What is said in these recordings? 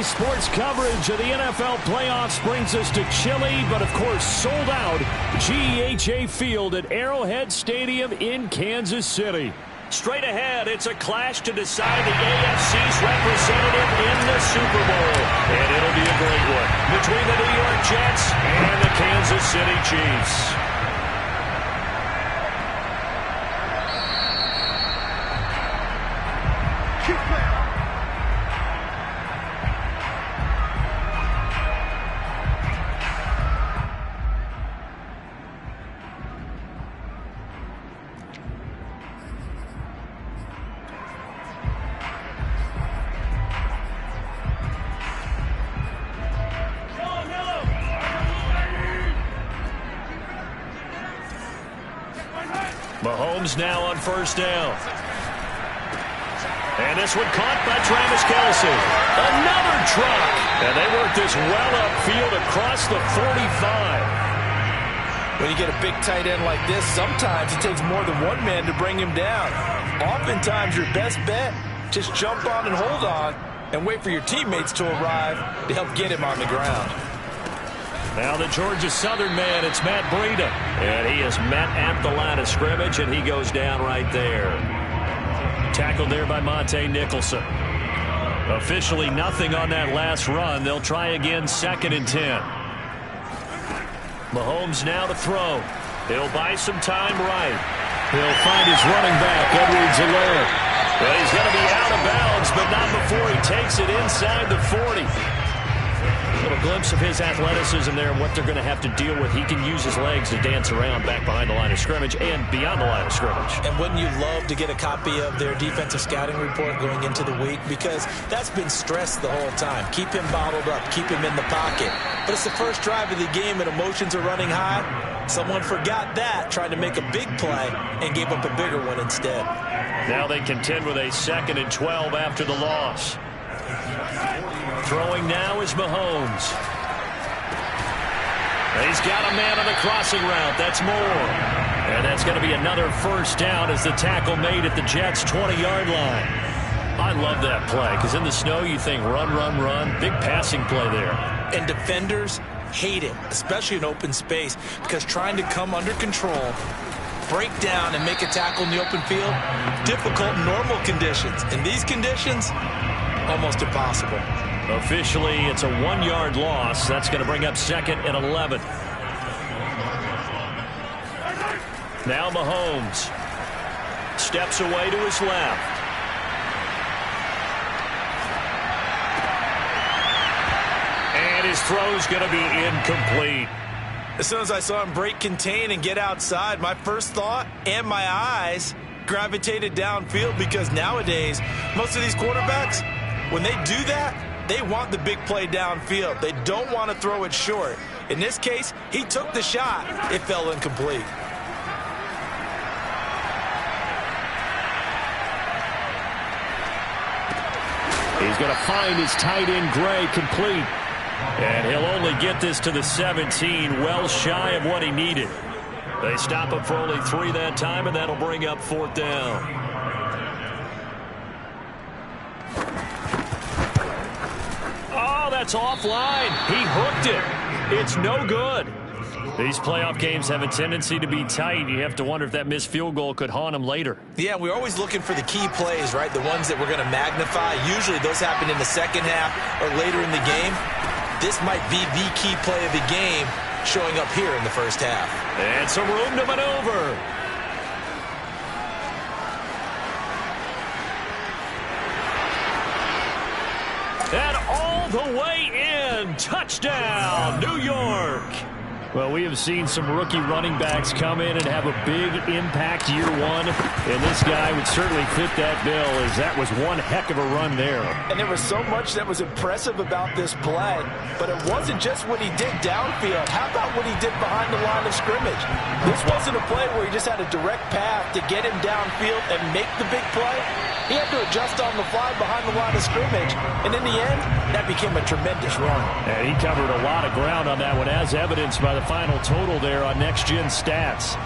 Sports coverage of the NFL playoffs brings us to chilly, but of course sold out GEHA Field at Arrowhead Stadium in Kansas City. Straight ahead, it's a clash to decide the AFC's representative in the Super Bowl. And it'll be a great one between the New York Jets and the Kansas City Chiefs. Mahomes now on first down. And this one caught by Travis Kelce. Another truck. And they work this well upfield across the 45. When you get a big tight end like this, sometimes it takes more than one man to bring him down. Oftentimes, your best bet, just jump on and hold on and wait for your teammates to arrive to help get him on the ground. Now the Georgia Southern man, it's Matt Breida. And he is met at the line of scrimmage, and he goes down right there. Tackled there by Monte Nicholson. Officially nothing on that last run. They'll try again 2nd and 10. Mahomes now to throw. He'll buy some time right. He'll find his running back, Edwards-Helaire. But he's going to be out of bounds, but not before he takes it inside the 40. A little glimpse of his athleticism there and what they're going to have to deal with. He can use his legs to dance around back behind the line of scrimmage and beyond the line of scrimmage. And wouldn't you love to get a copy of their defensive scouting report going into the week? Because that's been stressed the whole time. Keep him bottled up. Keep him in the pocket. But it's the first drive of the game and emotions are running high. Someone forgot that, tried to make a big play, and gave up a bigger one instead. Now they contend with a 2nd and 12 after the loss. Throwing now is Mahomes. He's got a man on the crossing route. That's Moore. And that's going to be another first down as the tackle made at the Jets' 20-yard line. I love that play because in the snow you think run, run, run. Big passing play there. And defenders hate it, especially in open space, because trying to come under control, break down, and make a tackle in the open field, difficult in normal conditions. In these conditions, almost impossible. Officially, it's a 1-yard loss. That's going to bring up 2nd and 11. Now Mahomes steps away to his left. And his throw's going to be incomplete. As soon as I saw him break contain and get outside, my first thought and my eyes gravitated downfield, because nowadays, most of these quarterbacks, when they do that, they want the big play downfield. They don't want to throw it short. In this case, he took the shot. It fell incomplete. He's going to find his tight end, Gray, complete. And he'll only get this to the 17, well shy of what he needed. They stop him for only 3 that time, and that'll bring up 4th down. That's offline. He hooked it. It's no good. These playoff games have a tendency to be tight. You have to wonder if that missed field goal could haunt him later. Yeah, we're always looking for the key plays, right? The ones that we're going to magnify. Usually those happen in the second half or later in the game. This might be the key play of the game showing up here in the first half. And some room to maneuver. And all the way in. Touchdown, New York. Well, we have seen some rookie running backs come in and have a big impact year one. And this guy would certainly fit that bill, as that was one heck of a run there. And there was so much that was impressive about this play. But it wasn't just what he did downfield. How about what he did behind the line of scrimmage? This wasn't a play where he just had a direct path to get him downfield and make the big play. He had to adjust on the fly behind the line of scrimmage. And in the end, that became a tremendous run. And he covered a lot of ground on that one, as evidenced by the final total there on Next Gen Stats.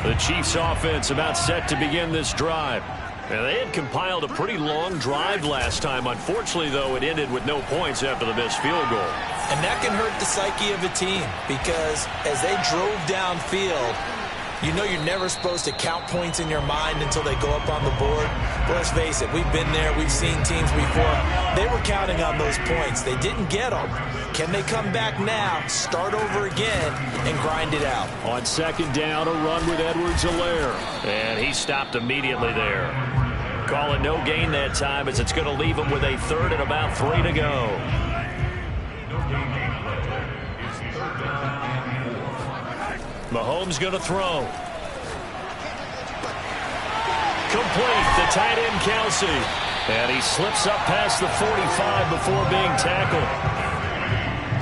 The Chiefs offense about set to begin this drive. And they had compiled a pretty long drive last time. Unfortunately, though, it ended with no points after the missed field goal. And that can hurt the psyche of a team because as they drove downfield, you know you're never supposed to count points in your mind until they go up on the board. But let's face it, we've been there. We've seen teams before. They were counting on those points. They didn't get them. Can they come back now, start over again, and grind it out? On second down, a run with Edwards-Helaire. And he stopped immediately there. Call it no gain that time as it's going to leave him with a third and about 3 to go. Mahomes going to throw. Complete. The tight end, Kelsey. And he slips up past the 45 before being tackled.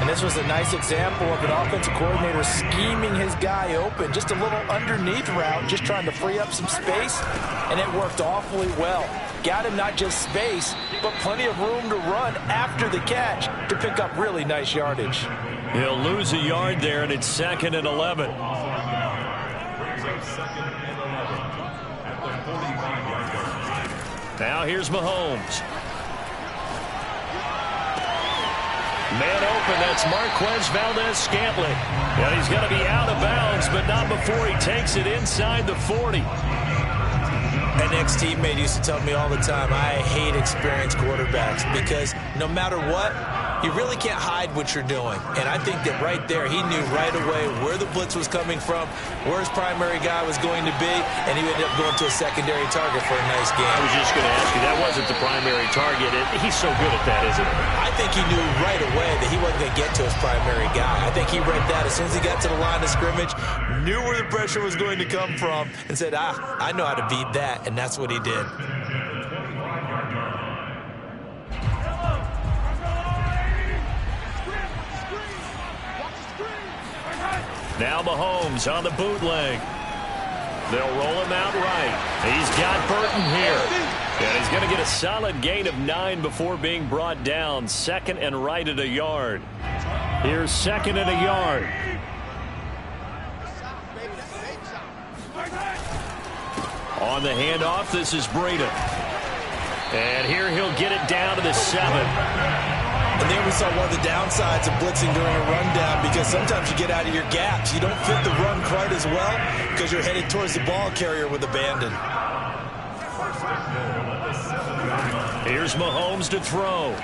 And this was a nice example of an offensive coordinator scheming his guy open. Just a little underneath route, just trying to free up some space. And it worked awfully well. Got him not just space, but plenty of room to run after the catch to pick up really nice yardage. He'll lose a yard there, and it's 2nd and 11. Now here's Mahomes. Man open, that's Marquez Valdes-Scantling. And he's going to be out of bounds, but not before he takes it inside the 40. An ex-teammate used to tell me all the time, I hate experienced quarterbacks because no matter what, you really can't hide what you're doing. And I think that right there, he knew right away where the blitz was coming from, where his primary guy was going to be, and he ended up going to a secondary target for a nice game. I was just going to ask you, that wasn't the primary target. He's so good at that, isn't he? I think he knew right away that he wasn't going to get to his primary guy. I think he read that as soon as he got to the line of scrimmage, knew where the pressure was going to come from, and said, I know how to beat that, and that's what he did. Now Mahomes on the bootleg. They'll roll him out right. He's got Burton here. And he's going to get a solid gain of 9 before being brought down. 2nd and right at a yard. Here's 2nd and a yard. On the handoff, this is Breida. And here he'll get it down to the 7. And there we saw one of the downsides of blitzing during a rundown because sometimes you get out of your gaps. You don't fit the run quite as well because you're headed towards the ball carrier with abandon. Here's Mahomes to throw.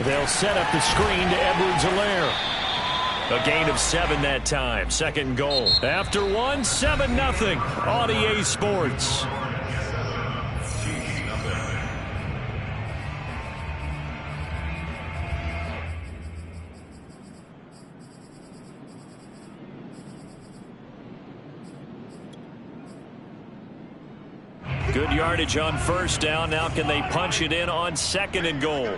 They'll set up the screen to Edwards-Helaire. A gain of 7 that time. 2nd and goal. After 1, 7-0 on EA Sports. Good yardage on first down. Now can they punch it in on 2nd and goal?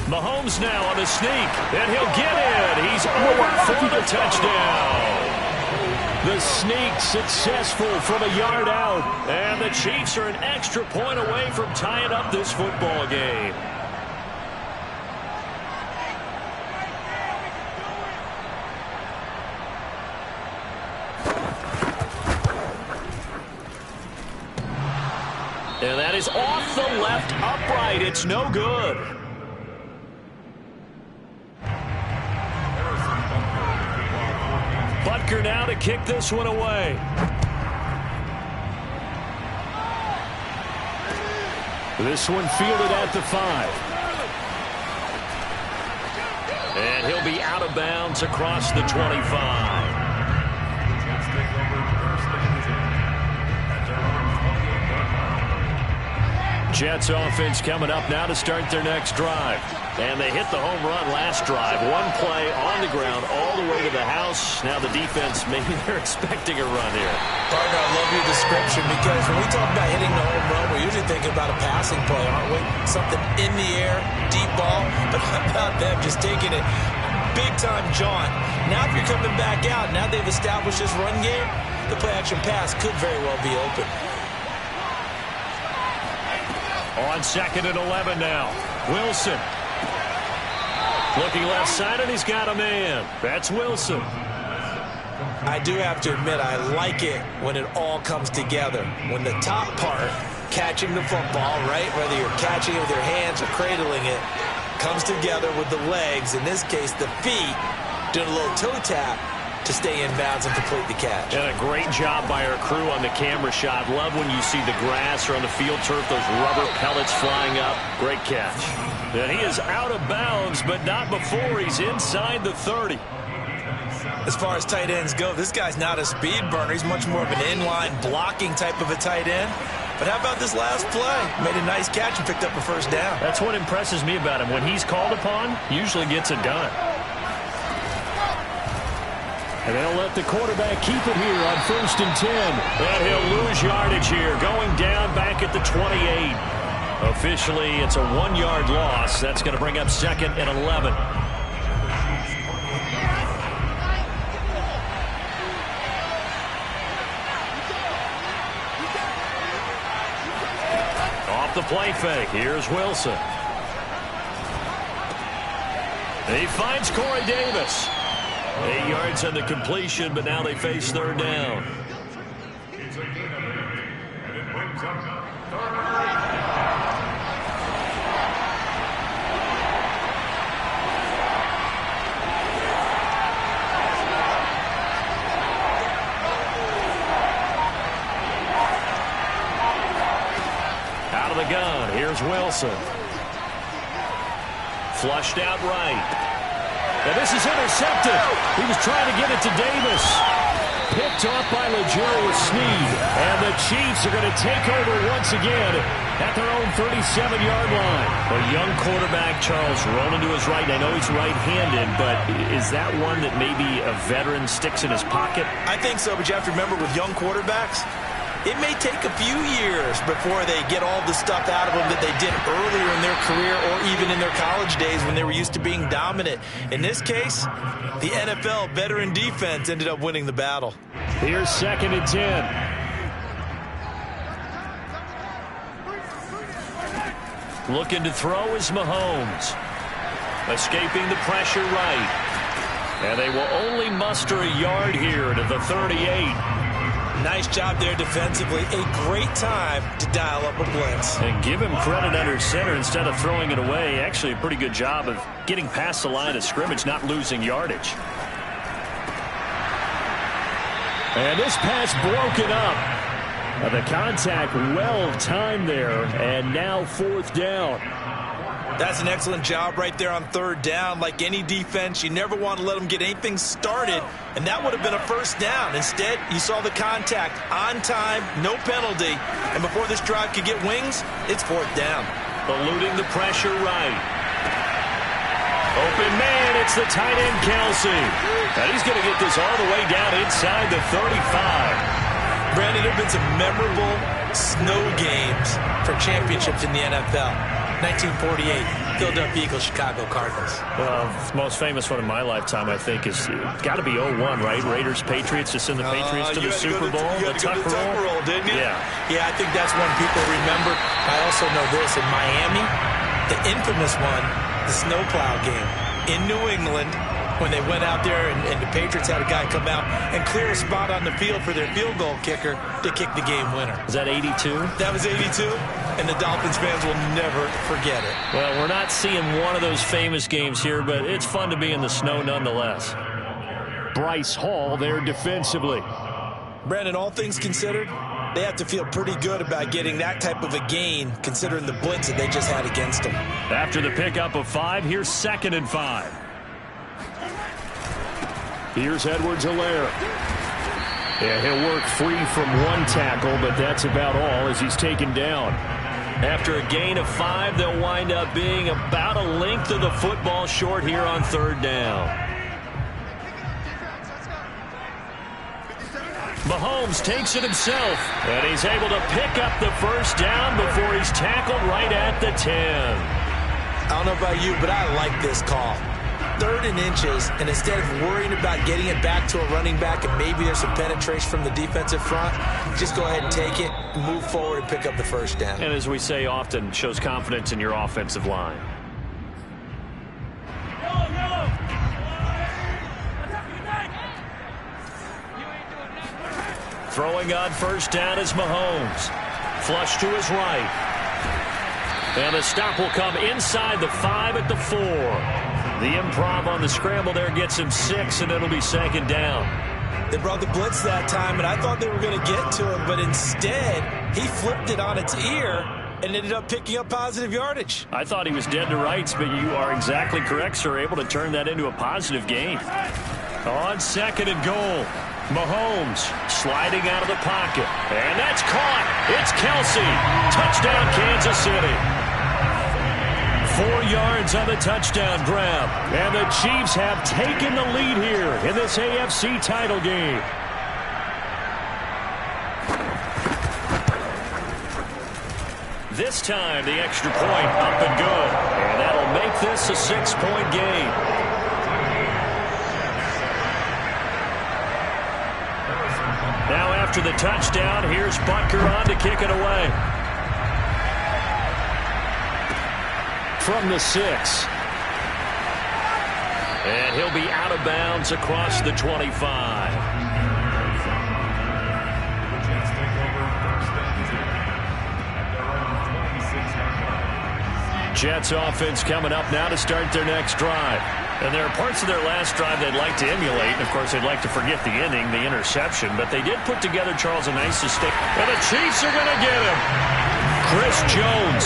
Mahomes now on the sneak, and he'll get it. He's over for the touchdown. The sneak successful from a yard out, and the Chiefs are an extra point away from tying up this football game. And that is off the left upright. It's no good. Butker now to kick this one away. This one fielded at the 5. And he'll be out of bounds across the 25. Jets offense coming up now to start their next drive. And they hit the home run last drive. One play on the ground all the way to the house. Now the defense, maybe they're expecting a run here. Partner, I love your description because when we talk about hitting the home run, we're usually thinking about a passing play, aren't we? Something in the air, deep ball. But how about them just taking it big-time jaunt? Now if you're coming back out, now they've established this run game, the play-action pass could very well be open. On 2nd and 11 now. Wilson. Looking left side, and he's got a man. That's Wilson. I do have to admit, I like it when it all comes together. When the top part, catching the football, right, whether you're catching it with your hands or cradling it, comes together with the legs, in this case the feet, doing a little toe tap to stay in bounds and complete the catch. And a great job by our crew on the camera shot. Love when you see the grass or on the field turf, those rubber pellets flying up. Great catch. And he is out of bounds, but not before he's inside the 30. As far as tight ends go, this guy's not a speed burner. He's much more of an inline blocking type of a tight end. But how about this last play? Made a nice catch and picked up a first down. That's what impresses me about him. When he's called upon, usually gets it done. And they'll let the quarterback keep it here on 1st and 10. And he'll lose yardage here, going down back at the 28. Officially, it's a 1-yard loss. That's going to bring up 2nd and 11. Off the play fake. Here's Wilson. He finds Corey Davis. 8 yards on the completion, but now they face 3rd down. Out of the gun, here's Wilson. Flushed out right. And this is intercepted. He was trying to get it to Davis. Picked off by L'Jarius Sneed. And the Chiefs are going to take over once again at their own 37-yard line. A young quarterback, Charles, rolling to his right. I know he's right-handed, but is that one that maybe a veteran sticks in his pocket? I think so, but you have to remember with young quarterbacks, it may take a few years before they get all the stuff out of them that they did earlier in their career or even in their college days when they were used to being dominant. In this case, the NFL veteran defense ended up winning the battle. Here's 2nd and 10. Looking to throw is Mahomes. Escaping the pressure right. And they will only muster a yard here to the 38. Nice job there defensively. A great time to dial up a blitz. And give him credit under center instead of throwing it away. Actually a pretty good job of getting past the line of scrimmage, not losing yardage. And this pass broken up. The contact well timed there. And now 4th down. That's an excellent job right there on 3rd down. Like any defense, you never want to let them get anything started, and that would have been a first down. Instead, you saw the contact on time, no penalty, and before this drive could get wings, it's 4th down. Eluding the pressure right. Open man, it's the tight end Kelsey. And he's going to get this all the way down inside the 35. Brandon, there have been some memorable snow games for championships in the NFL. 1948, Philadelphia Eagles, Chicago Cardinals. Well, the most famous one in my lifetime, I think, is got to be 01, right? Raiders, Patriots, to send the Patriots to the Super Bowl. You had to go to the Tucker Roll, didn't you? Yeah. Yeah, I think that's one people remember. I also know this. In Miami, the infamous one, the snowplow game. In New England, when they went out there and the Patriots had a guy come out and clear a spot on the field for their field goal kicker to kick the game winner. Is that 82? That was 82, and the Dolphins fans will never forget it. Well, we're not seeing one of those famous games here, but it's fun to be in the snow nonetheless. Bryce Hall there defensively. Brandon, all things considered, they have to feel pretty good about getting that type of a gain considering the blitz that they just had against them. After the pickup of 5, here's 2nd and 5. Here's Edwards-Helaire. Yeah, he'll work free from one tackle, but that's about all as he's taken down. After a gain of 5, they'll wind up being about a length of the football short here on 3rd down. Mahomes takes it himself, and he's able to pick up the first down before he's tackled right at the 10. I don't know about you, but I like this call. 3rd and inches, and instead of worrying about getting it back to a running back and maybe there's some penetration from the defensive front, just go ahead and take it, move forward, and pick up the first down. And as we say often, shows confidence in your offensive line. Throwing on first down is Mahomes. Flush to his right. And the stop will come inside the 5 at the 4. The improv on the scramble there gets him 6, and it'll be second down. They brought the blitz that time, and I thought they were going to get to him, but instead he flipped it on its ear and ended up picking up positive yardage. I thought he was dead to rights, but you are exactly correct, sir. Able to turn that into a positive gain. On second and goal, Mahomes sliding out of the pocket. And that's caught. It's Kelsey. Touchdown, Kansas City. 4 yards on the touchdown grab. And the Chiefs have taken the lead here in this AFC title game. This time, the extra point up and good. And that'll make this a 6-point game. Now after the touchdown, here's Butker on to kick it away. From the 6. And he'll be out of bounds across the 25. Jets offense coming up now to start their next drive. And there are parts of their last drive they'd like to emulate. And, of course, they'd like to forget the inning, the interception. But they did put together, Charles, a nice mistake. And the Chiefs are going to get him. Chris Jones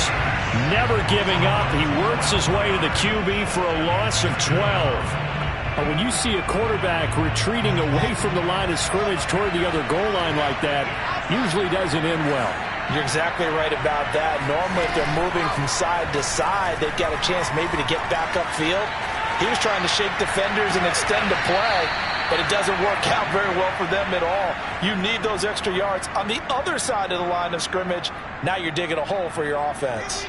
never giving up. He works his way to the QB for a loss of 12. When you see a quarterback retreating away from the line of scrimmage toward the other goal line like that, usually doesn't end well. You're exactly right about that. Normally, if they're moving from side to side, they've got a chance maybe to get back upfield. He was trying to shake defenders and extend the play, but it doesn't work out very well for them at all. You need those extra yards on the other side of the line of scrimmage. Now you're digging a hole for your offense.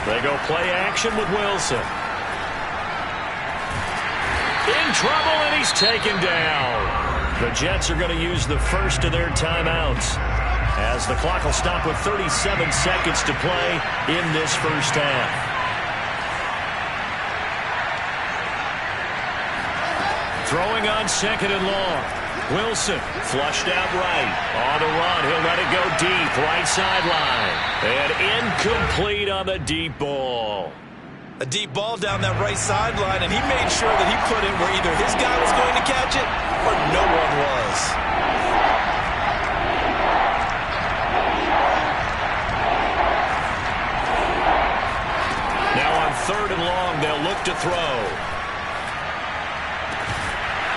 They go play action with Wilson. In trouble, and he's taken down. The Jets are going to use the first of their timeouts, as the clock will stop with 37 seconds to play in this first half. Throwing on second and long. Wilson flushed out right. On the run, he'll let it go deep, right sideline. And incomplete on the deep ball. A deep ball down that right sideline, and he made sure that he put it where either his guy was going to catch it or no one was. Now on third and long, they'll look to throw.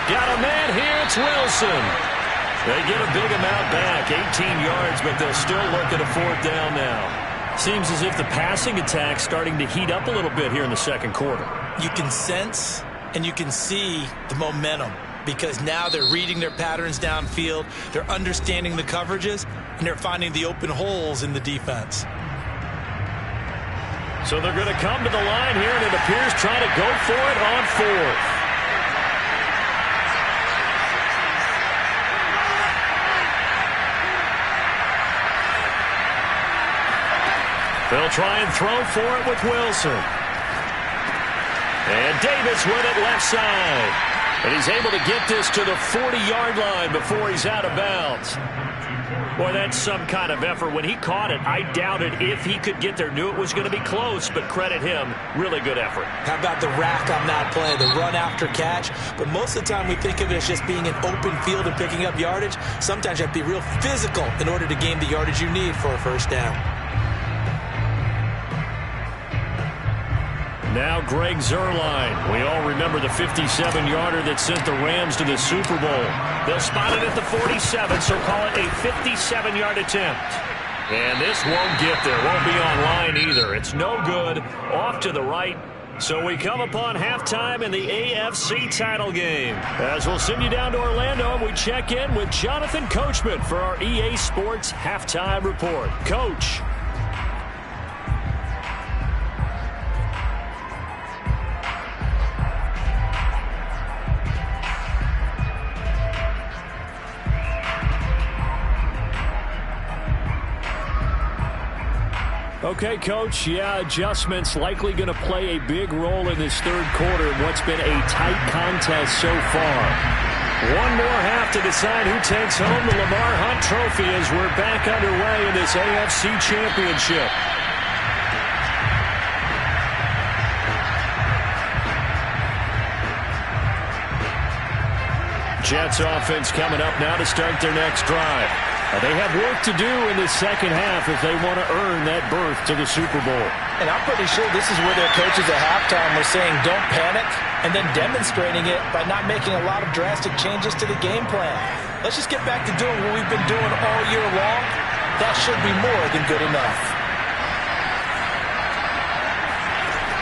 Got a man here, it's Wilson. They get a big amount back, 18 yards, but they'll still look at a fourth down now. Seems as if the passing attack's starting to heat up a little bit here in the second quarter. You can sense and you can see the momentum because now they're reading their patterns downfield, they're understanding the coverages, and they're finding the open holes in the defense. So they're going to come to the line here, and it appears trying to go for it on fourth. They'll try and throw for it with Wilson. And Davis with it left side. And he's able to get this to the 40-yard line before he's out of bounds. Boy, that's some kind of effort. When he caught it, I doubted if he could get there. Knew it was going to be close, but credit him. Really good effort. How about the rack on that play, the run after catch? But most of the time we think of it as just being an open field and picking up yardage. Sometimes you have to be real physical in order to gain the yardage you need for a first down. Now Greg Zuerlein. We all remember the 57-yarder that sent the Rams to the Super Bowl. They'll spot it at the 47, so call it a 57-yard attempt. And this won't get there. Won't be on line either. It's no good. Off to the right. So we come upon halftime in the AFC title game. As we'll send you down to Orlando, and we check in with Jonathan Coachman for our EA Sports Halftime Report. Coach. Okay, Coach, yeah, adjustments likely going to play a big role in this third quarter in what's been a tight contest so far. One more half to decide who takes home the Lamar Hunt Trophy as we're back underway in this AFC Championship. Jets offense coming up now to start their next drive. They have work to do in the second half if they want to earn that berth to the Super Bowl. And I'm pretty sure this is where their coaches at halftime were saying don't panic, and then demonstrating it by not making a lot of drastic changes to the game plan. Let's just get back to doing what we've been doing all year long. That should be more than good enough.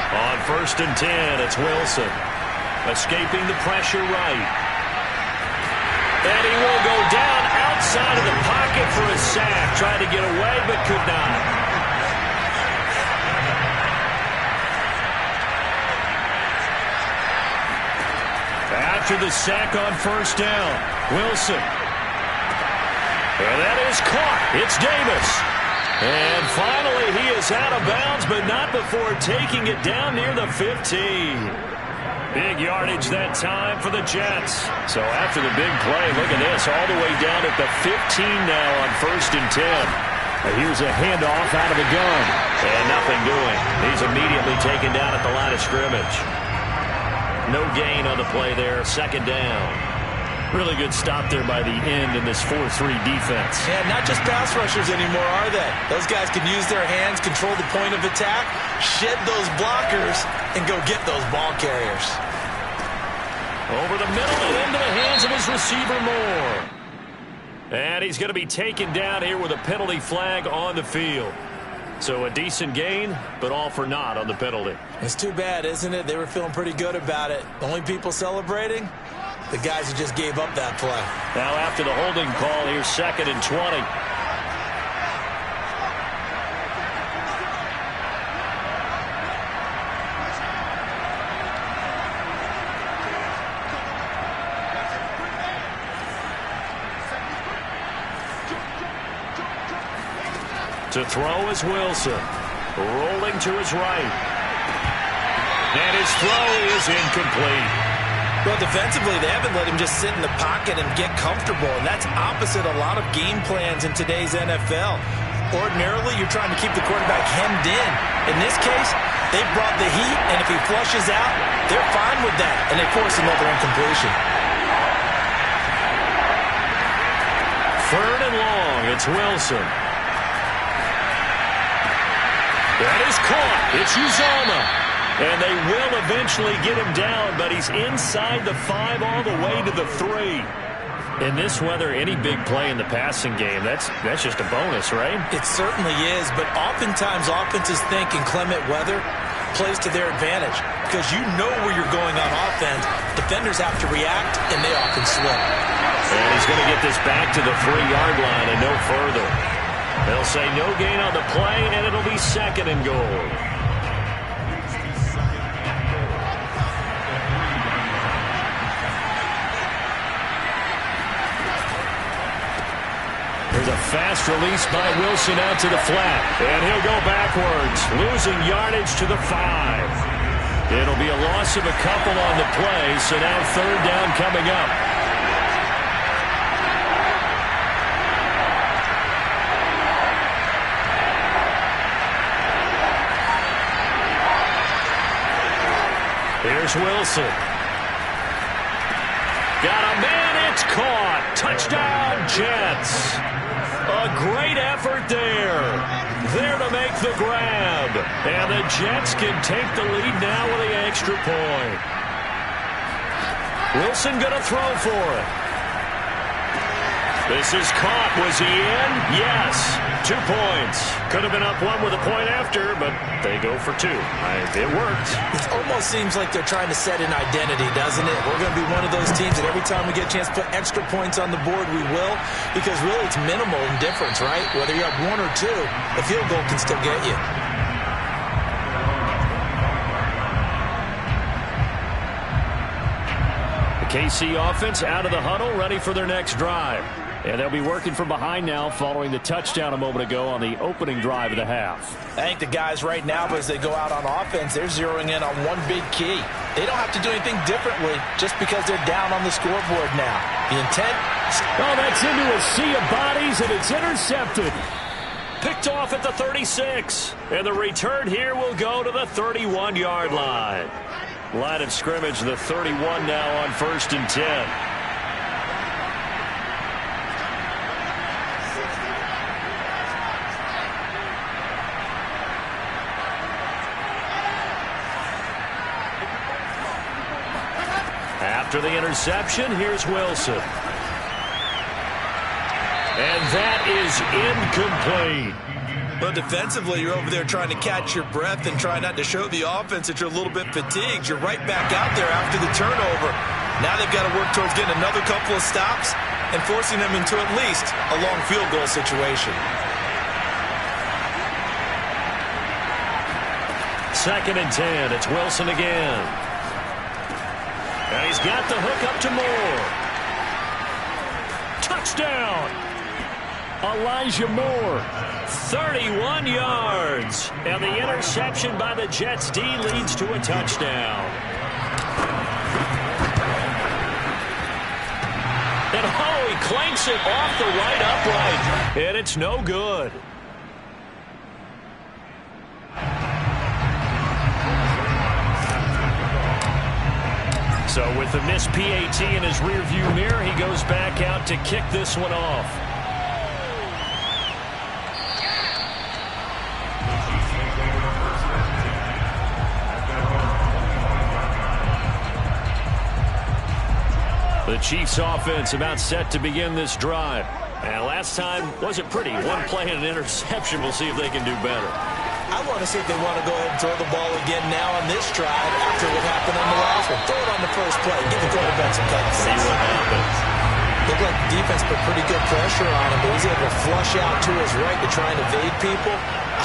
On 1st and 10, it's Wilson. Escaping the pressure right. And he will go down outside of the pocket for a sack. Tried to get away, but could not. After the sack on 1st down, Wilson. And that is caught. It's Davis. And finally, he is out of bounds, but not before taking it down near the 15. Big yardage that time for the Jets. So after the big play, look at this, all the way down at the 15 now on 1st and 10. Here's a handoff out of the gun. And nothing doing. He's immediately taken down at the line of scrimmage. No gain on the play there, 2nd down. Really good stop there by the end in this 4-3 defense. Yeah, not just pass rushers anymore, are they? Those guys can use their hands, control the point of attack, shed those blockers, and go get those ball carriers. Over the middle and into the hands of his receiver, Moore. And he's going to be taken down here with a penalty flag on the field. So a decent gain, but all for naught on the penalty. It's too bad, isn't it? They were feeling pretty good about it. The only people celebrating, the guys who just gave up that play. Now after the holding call, here's 2nd and 20. To throw is Wilson. Rolling to his right. And his throw is incomplete. Well, defensively, they haven't let him just sit in the pocket and get comfortable, and that's opposite a lot of game plans in today's NFL. Ordinarily, you're trying to keep the quarterback hemmed in. In this case, they brought the heat, and if he flushes out, they're fine with that, and they force another incompletion. 3rd and long, it's Wilson. That is caught. It's Uzomah. And they will eventually get him down, but he's inside the 5 all the way to the 3. In this weather, any big play in the passing game, that's just a bonus, right? It certainly is, but oftentimes offenses think in clement weather plays to their advantage because you know where you're going on offense. Defenders have to react, and they often slip. And he's going to get this back to the 3-yard line and no further. They'll say no gain on the play, and it'll be 2nd and goal. There's a fast release by Wilson out to the flat, and he'll go backwards, losing yardage to the 5. It'll be a loss of a couple on the play, so now 3rd down coming up. Here's Wilson. Got a man, it's caught. Touchdown, Jets. A great effort there. There to make the grab. And the Jets can take the lead now with the extra point. Wilson going to throw for it. This is caught. Was he in? Yes. 2 points. Could have been up 1 with a point after, but they go for 2. It worked. It almost seems like they're trying to set an identity, doesn't it? We're going to be one of those teams that every time we get a chance to put extra points on the board, we will. Because really it's minimal in difference, right? Whether you're up 1 or 2, the field goal can still get you. The KC offense out of the huddle, ready for their next drive. And they'll be working from behind now following the touchdown a moment ago on the opening drive of the half. I think the guys right now, as they go out on offense, they're zeroing in on one big key. They don't have to do anything differently just because they're down on the scoreboard now. The intent? Oh, that's into a sea of bodies, and it's intercepted. Picked off at the 36. And the return here will go to the 31-yard line. Line of scrimmage, the 31 now on 1st and 10. After the interception, here's Wilson. And that is incomplete. But defensively, you're over there trying to catch your breath and try not to show the offense that you're a little bit fatigued. You're right back out there after the turnover. Now they've got to work towards getting another couple of stops and forcing them into at least a long field goal situation. 2nd and 10. It's Wilson again. And he's got the hook up to Moore. Touchdown! Elijah Moore, 31 yards. And the interception by the Jets D leads to a touchdown. And oh, he clanks it off the right upright. And it's no good. So with the missed PAT in his rearview mirror, he goes back out to kick this one off. The Chiefs offense about set to begin this drive. And last time wasn't pretty. One play and an interception. We'll see if they can do better. I want to see if they want to go ahead and throw the ball again now on this drive after what happened on the last one. Throw it on the first play. Give the quarterback some confidence. See what happens. Looked like the defense put pretty good pressure on him, but he's able to flush out to his right to try and evade people.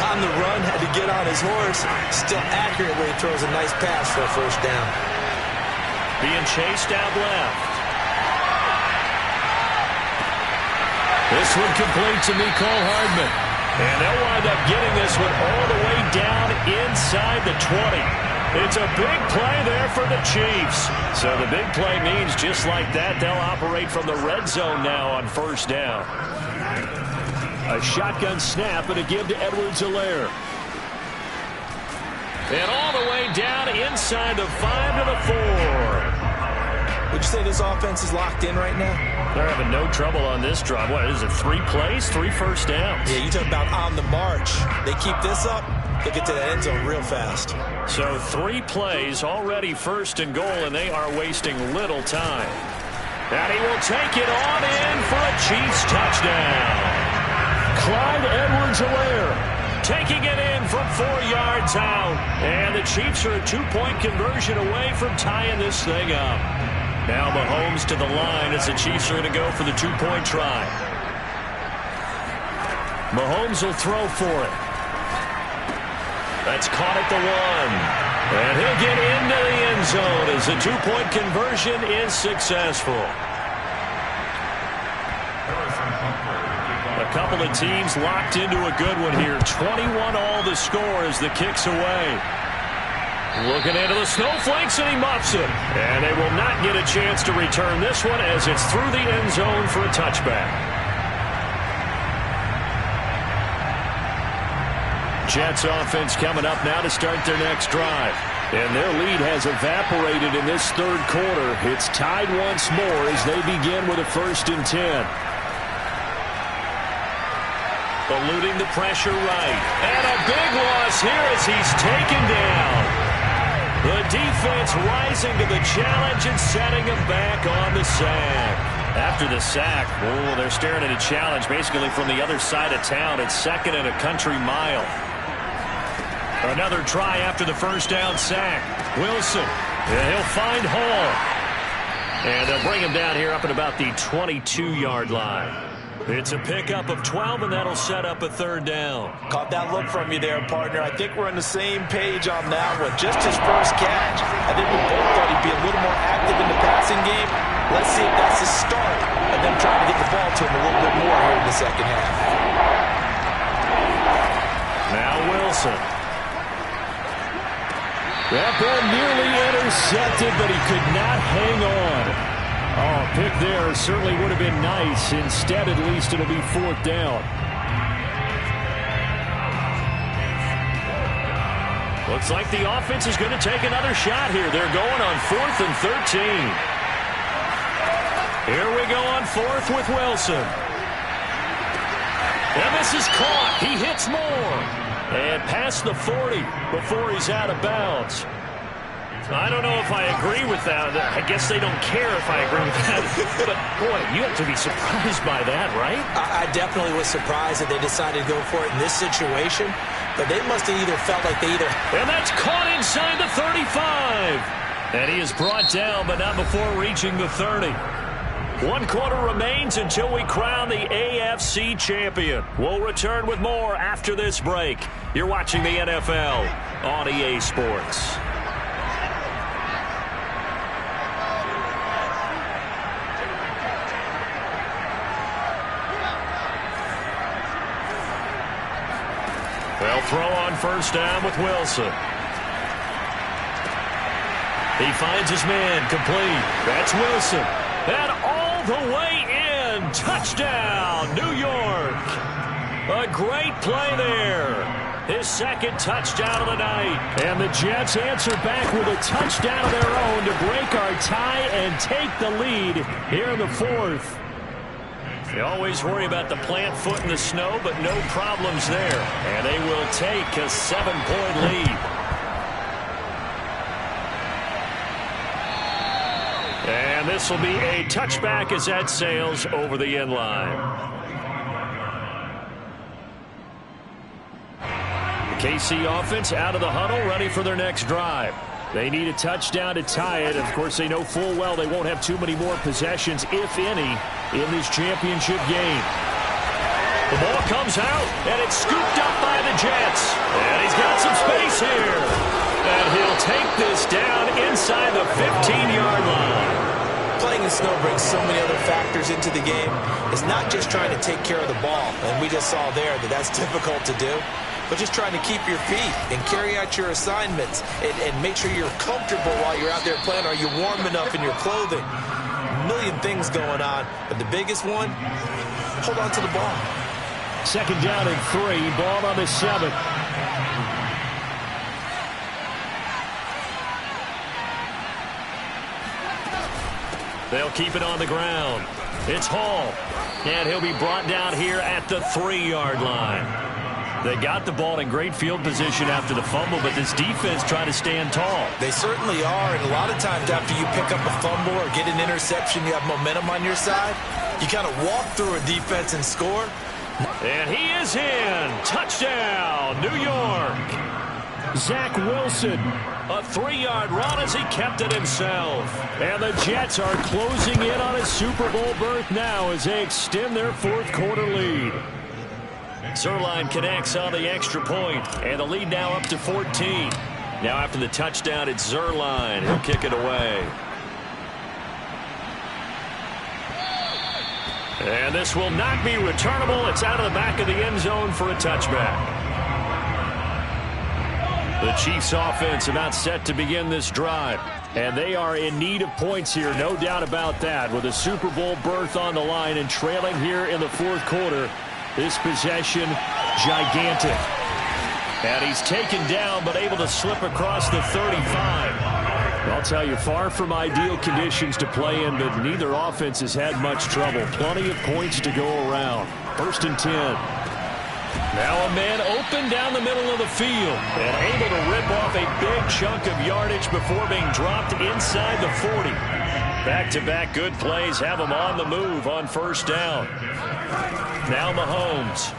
On the run, had to get on his horse. Still accurately throws a nice pass for a first down. Being chased out left. This one complete to Mecole Hardman. And they'll wind up getting this one all the way down inside the 20. It's a big play there for the Chiefs. So the big play means just like that, they'll operate from the red zone now on 1st down. A shotgun snap and a give to Edwards-Helaire. And all the way down inside the 5 to the 4. Would you say this offense is locked in right now? They're having no trouble on this drive. What is it, 3 plays, 3 first downs? Yeah, you talk about on the march. They keep this up, they get to the end zone real fast. So 3 plays, already 1st and goal, and they are wasting little time. And he will take it on in for a Chiefs touchdown. Clyde Edwards-Helaire taking it in from 4 yards out. And the Chiefs are a 2-point conversion away from tying this thing up. Now Mahomes to the line as the Chiefs are going to go for the 2-point try. Mahomes will throw for it. That's caught at the 1. And he'll get into the end zone as the 2-point conversion is successful. A couple of teams locked into a good one here. 21 all the score as the kick's away. Looking into the snowflakes, and he muffs it. And they will not get a chance to return this one as it's through the end zone for a touchback. Jets offense coming up now to start their next drive. And their lead has evaporated in this 3rd quarter. It's tied once more as they begin with a 1st and 10. Eluding the pressure right. And a big loss here as he's taken down. The defense rising to the challenge and setting him back on the sack. After the sack, oh, they're staring at a challenge basically from the other side of town. It's 2nd and a country mile. Another try after the 1st down sack. Wilson, and he'll find Hall. And they'll bring him down here up at about the 22-yard line. It's a pickup of 12, and that'll set up a 3rd down. Caught that look from you there, partner. I think we're on the same page on that one. Just his first catch. I think we both thought he'd be a little more active in the passing game. Let's see if that's the start of them trying to get the ball to him a little bit more here in the second half. Now Wilson. That ball nearly intercepted, but he could not hang on. Oh, a pick there certainly would have been nice. Instead, at least it'll be fourth down. Looks like the offense is going to take another shot here. They're going on 4th and 13. Here we go on 4th with Wilson. And this is caught. He hits more. And past the 40 before he's out of bounds. I don't know if I agree with that. I guess they don't care if I agree with that. But, boy, you have to be surprised by that, right? I definitely was surprised that they decided to go for it in this situation. But they must have either felt like they either... And that's caught inside the 35. And he is brought down, but not before reaching the 30. 1 quarter remains until we crown the AFC champion. We'll return with more after this break. You're watching the NFL on EA Sports. They'll throw on first down with Wilson. He finds his man complete. That's Wilson. And all the way in. Touchdown, New York. A great play there. His second touchdown of the night. And the Jets answer back with a touchdown of their own to break our tie and take the lead here in the 4th. They always worry about the plant foot in the snow, but no problems there. And they will take a 7-point lead. And this will be a touchback as that sails over the end line. The KC offense out of the huddle, ready for their next drive. They need a touchdown to tie it. Of course, they know full well they won't have too many more possessions, if any, in this championship game. The ball comes out, and it's scooped up by the Jets. And he's got some space here. And he'll take this down inside the 15-yard line. Playing in snow brings so many other factors into the game. It's not just trying to take care of the ball, and we just saw there that that's difficult to do, but just trying to keep your feet and carry out your assignments and make sure you're comfortable while you're out there playing. Are you warm enough in your clothing? A million things going on, but the biggest one, hold on to the ball. Second down and 3, ball on the 7. They'll keep it on the ground. It's Hall. And he'll be brought down here at the 3-yard line. They got the ball in great field position after the fumble, but this defense trying to stand tall. They certainly are, and a lot of times after you pick up a fumble or get an interception, you have momentum on your side. You kind of walk through a defense and score. And he is in. Touchdown, New York. Zach Wilson, a 3-yard run as he kept it himself. And the Jets are closing in on a Super Bowl berth now as they extend their 4th quarter lead. Zuerlein connects on the extra point, and the lead now up to 14. Now after the touchdown, it's Zuerlein. He'll kick it away. And this will not be returnable. It's out of the back of the end zone for a touchback. The Chiefs offense about set to begin this drive. And they are in need of points here, no doubt about that. With a Super Bowl berth on the line and trailing here in the 4th quarter. This possession, gigantic. And he's taken down, but able to slip across the 35. I'll tell you, far from ideal conditions to play in, but neither offense has had much trouble. Plenty of points to go around. 1st and 10. Now a man open down the middle of the field and able to rip off a big chunk of yardage before being dropped inside the 40. Back-to-back good plays have him on the move on first down. Now Mahomes.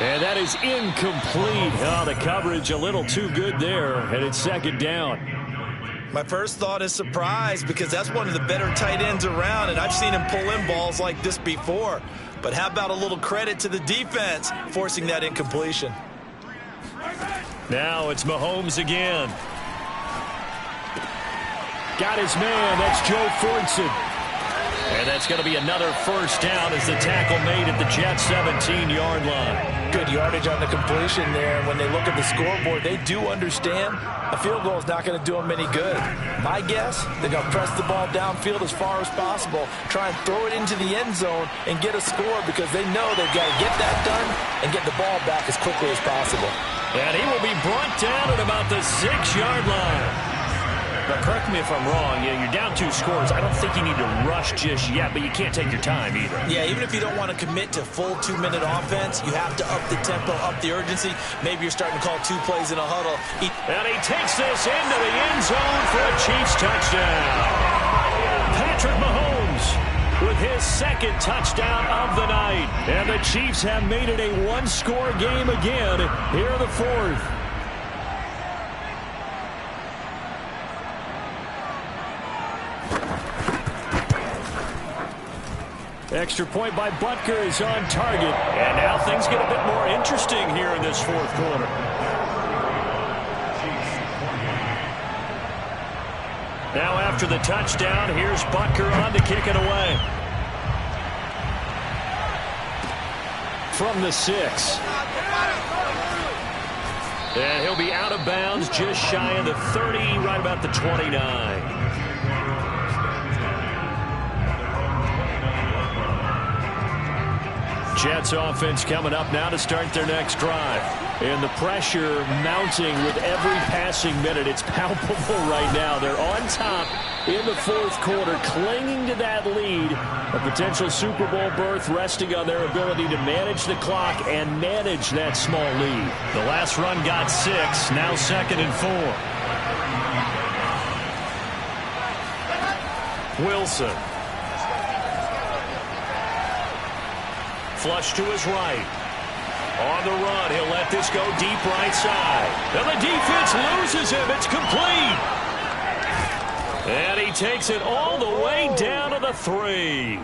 And that is incomplete. Oh, the coverage a little too good there, and it's second down. My first thought is surprise, because that's one of the better tight ends around, and I've seen him pull in balls like this before. But how about a little credit to the defense forcing that incompletion? Now it's Mahomes again. got his man. That's Joe Fortson. And that's going to be another first down as the tackle made at the Jets' 17-yard line. Good yardage on the completion there. When they look at the scoreboard, they do understand a field goal is not going to do them any good. My guess, they're going to press the ball downfield as far as possible, try and throw it into the end zone and get a score because they know they've got to get that done and get the ball back as quickly as possible. And he will be brought down at about the 6-yard line. But correct me if I'm wrong, you're down 2 scores. I don't think you need to rush just yet, but you can't take your time either. Yeah, even if you don't want to commit to full 2-minute offense, you have to up the tempo, up the urgency. Maybe you're starting to call 2 plays in a huddle. And he takes this into the end zone for a Chiefs touchdown. Patrick Mahomes with his 2nd touchdown of the night. And the Chiefs have made it a 1-score game again here in the 4th. Extra point by Butker is on target. And now things get a bit more interesting here in this 4th quarter. Now after the touchdown, here's Butker on to kick it away. From the 6. And he'll be out of bounds just shy of the 30, right about the 29. Jets offense coming up now to start their next drive. And the pressure mounting with every passing minute. It's palpable right now. They're on top in the 4th quarter, clinging to that lead. A potential Super Bowl berth resting on their ability to manage the clock and manage that small lead. The last run got 6, now 2nd and 4. Wilson. Flush to his right. On the run, he'll let this go deep right side. And the defense loses him. It's complete. And he takes it all the way down to the 3.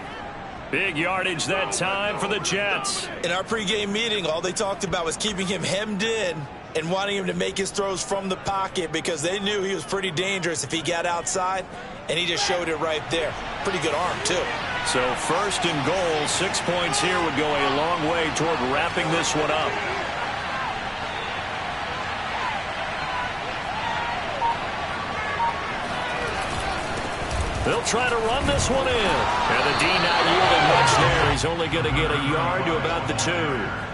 Big yardage that time for the Jets. In our pregame meeting, all they talked about was keeping him hemmed in and wanting him to make his throws from the pocket because they knew he was pretty dangerous if he got outside, and he just showed it right there. Pretty good arm, too. So 1st and goal, 6 points here would go a long way toward wrapping this one up. They'll try to run this one in. And the D not yielding much there. He's only going to get a yard to about the 2.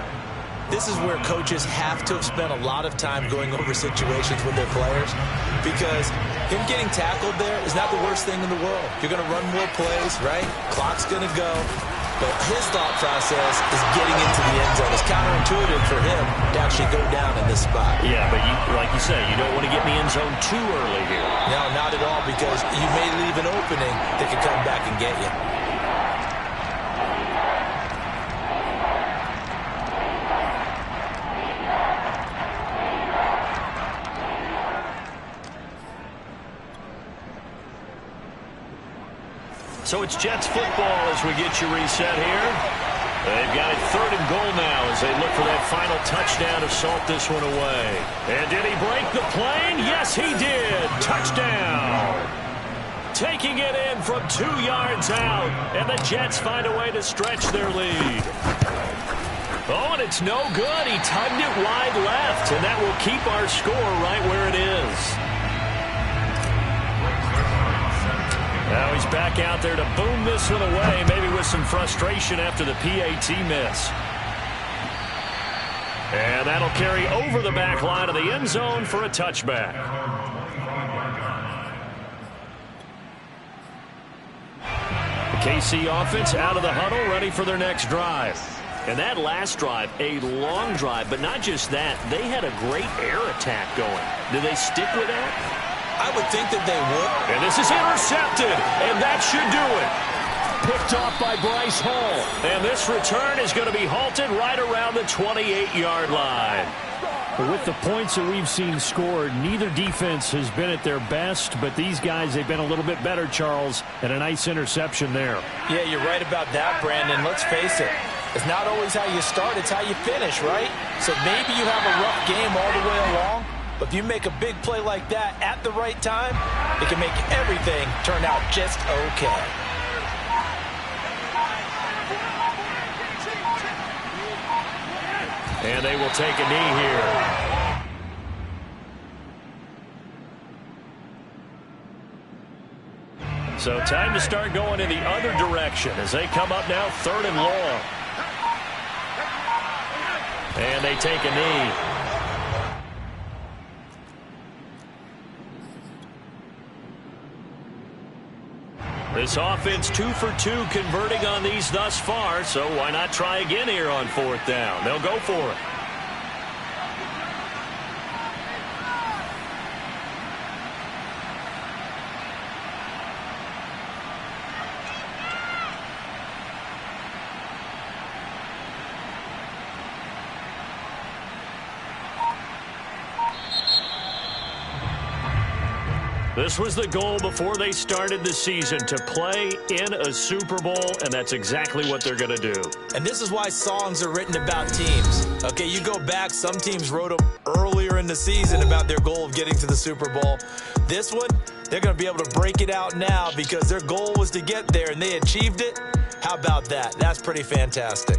This is where coaches have to have spent a lot of time going over situations with their players because him getting tackled there is not the worst thing in the world. You're going to run more plays, right? Clock's going to go. But his thought process is getting into the end zone. It's counterintuitive for him to actually go down in this spot. Yeah, but like you say, you don't want to get in the end zone too early here. No, not at all, because you may leave an opening that could come back and get you. So it's Jets football as we get you reset here. They've got it 3rd and goal now as they look for that final touchdown to salt this one away. And did he break the plane? Yes, he did. Touchdown. Taking it in from 2 yards out. And the Jets find a way to stretch their lead. Oh, and it's no good. He tugged it wide left. And that will keep our score right where it is. Now he's back out there to boom this one away, maybe with some frustration after the PAT miss. And that'll carry over the back line of the end zone for a touchback. The KC offense out of the huddle, ready for their next drive. And that last drive, a long drive, but not just that. They had a great air attack going. Do they stick with that? I would think that they would. And this is intercepted, and that should do it. Picked off by Bryce Hall. And this return is going to be halted right around the 28-yard line. But with the points that we've seen scored, neither defense has been at their best, but these guys, they've been a little bit better, Charles, and a nice interception there. Yeah, you're right about that, Brandon. Let's face it. It's not always how you start, it's how you finish, right? So maybe you have a rough game all the way along, But if you make a big play like that at the right time, it can make everything turn out just okay. And they will take a knee here. So time to start going in the other direction as they come up now 3rd and long. And they take a knee. This offense 2 for 2 converting on these thus far, so why not try again here on 4th down? They'll go for it. This was the goal before they started the season, to play in a Super Bowl, and that's exactly what they're going to do. And this is why songs are written about teams. Okay, you go back, some teams wrote them earlier in the season about their goal of getting to the Super Bowl. This one, they're going to be able to break it out now because their goal was to get there, and they achieved it. How about that? That's pretty fantastic.